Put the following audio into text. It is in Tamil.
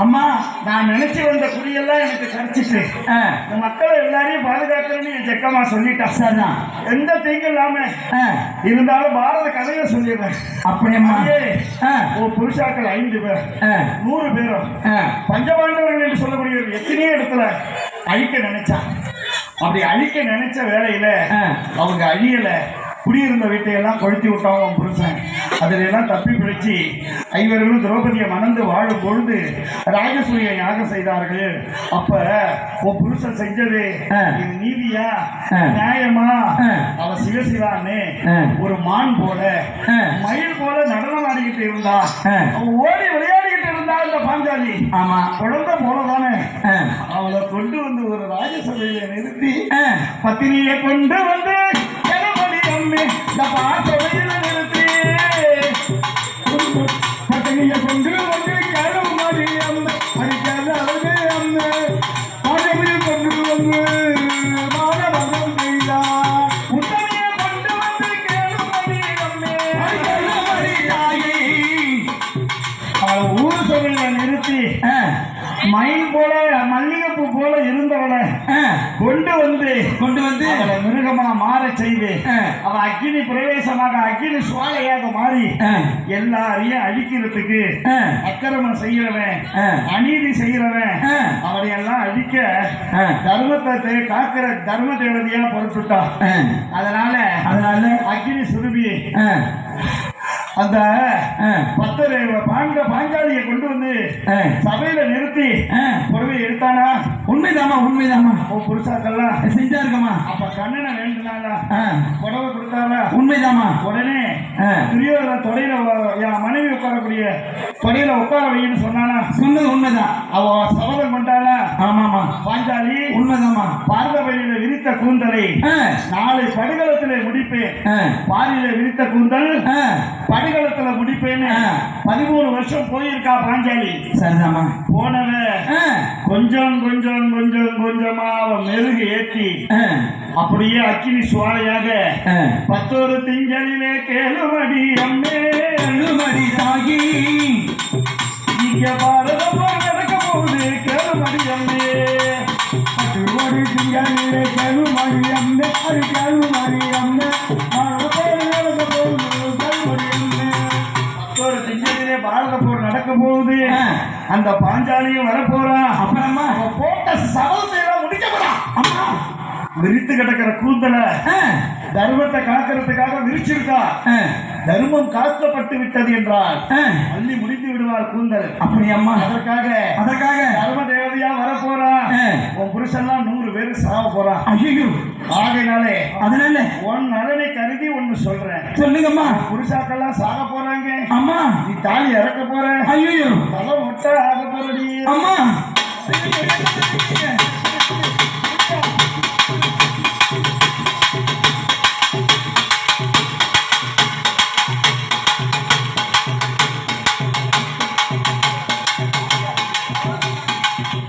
அம்மா நான் நினைச்சு வந்த குடியெல்லாம் எனக்கு கிடைச்சிட்டு இந்த மக்களை எல்லாரையும் பாதுகாக்கிறேன்னு என் செக்கம்மா சொல்லிட்டா. சரிதான், எந்த தீங்கும் இல்லாம இருந்தாலும் பாரத கதையை சொல்லிடுறேன். அப்படியம்மா புருஷாக்கள் 5 பேர் 100 பேரும் பஞ்சபாண்டவர்கள் என்று சொல்லக்கூடிய எத்தனையோ இடத்துல அழிக்க நினைச்சா. அப்படி அழிக்க நினைச்ச வேலையில அவங்க அழியல. குடியிருந்த வீட்டையெல்லாம் கொளுத்தி விட்டாங்க அவன் புருஷன். அதில் எல்லாம் தப்பி பிடிச்சி 5 திரௌபதியை மணந்து வாழும் பொழுது ராஜசூய யாகம் செய்தார்கள். அப்ப உன் புருஷன் செஞ்சது இது நீதியா நியாயமா? அவ சிவசிவான்னு ஒரு மான் போல மயில் போல நடனம் ஆடிக்கிட்டு இருந்தா. அவன் ஓடி விளையாடிக்கிட்டு இருந்தா இந்த பாஞ்சாலி. ஆமா, குழந்தை போலதானே. அவளை கொண்டு வந்து ஒரு ராஜசபையில நிறுத்தி பத்தினியை கொண்டு வந்து இந்த பாசவையில நிறுத்தி பத்தினியை கொண்டு வந்து கேளு மாதிரி அடிக்காத அழகு அந்த பாசவையில் கொண்டு வந்து மாதவகம் செய்தார். உத்தமையை கொண்டு வந்து கேளு மாதிரி அவளை ஊர் சபையில நிறுத்தி மயில் போல மல்லிகைப்பூ போல இருந்தவளை கொண்டு வந்து அவளை மிருகமா மாற செய்து அவ அக்கினி பிரவேசமாக அக்கினி சுவாலையாக மாறி எல்லாரையும் அழிக்கிறதுக்கு அக்கிரமம் செய்யறவன் அநீதி செய்யறவன் அவரையெல்லாம் அழிக்க தர்மத்தை காக்கிற தர்ம தேவதையா பொறுத்துட்டா. அதனால அக்கினி சுருபி அந்த பாஞ்சாலியை கொண்டு வந்து சபையில நிறுத்தி புறவை எடுத்தானா. உண்மைதாமா புருஷாக்கெல்லாம் செஞ்சாருக்கமா. அப்ப கண்ணனை வேண்டுனாலா புடவை கொடுத்தாரா. உண்மைதாமா. உடனே துரியோதன தொடையில என் மனைவி உட்காரக்கூடிய தொடையில உட்கார வைன்னு சொன்னானா. சொன்னது உண்மைதான். அவ சபதம் கொண்டாளா. ஆமாமா பாஞ்சாலி. உண்மைதாமா. பார்த்த வழியில விரித்த கூந்தலை நாளை படுகளத்திலே முடிப்பேன். பாரியில விரித்த கூந்தல் படுகளத்துல முடிப்பேன்னு 13 வருஷம் போயிருக்கா பாஞ்சாலி. சரிதாமா. போனவ கொஞ்சம் கொஞ்சம் கொஞ்சம் கொஞ்சமா அவன் மெருகு ஏற்றி அப்படியே அக்கினி சுவாலையாக 11 திங்களிலே கேளுமடி அம்மே கேளுமடி தாகி இங்க பாரதம் நடக்க போகுது கேளுமடி அம்மே 11 திங்களிலே கேளுமடி அம்மே அது கேளுமடி அம்மே பாரத போர் நடக்க போகுது. அந்த பாஞ்சாலியும் வரப்போறா. அப்புறமா போட்ட சபதத்தை முடிக்க போறா. அம்மா விரித்து கிடக்கிற கூந்தல தர்மத்தை காக்கிறதுக்காக விரிச்சிருக்கா. தர்மம் காக்கப்பட்டு விட்டது என்றால் அள்ளி முடித்து விடுவார் கூந்தல். அப்படி அம்மா அதற்காக தர்ம தேவதையா வரப்போறா. உன் புருஷன்லாம் 100 பேர் சாவ போறான். ஐயோ ஆகையினாலே அதனால உன் நலனை கருதி ஒண்ணு சொல்றேன். சொல்லுங்கம்மா. புருஷாக்கெல்லாம் சாக போறாங்க. அம்மா நீ தாலி இறக்க போற. ஐயோ தலை மொட்டை ஆக போறடி. அம்மா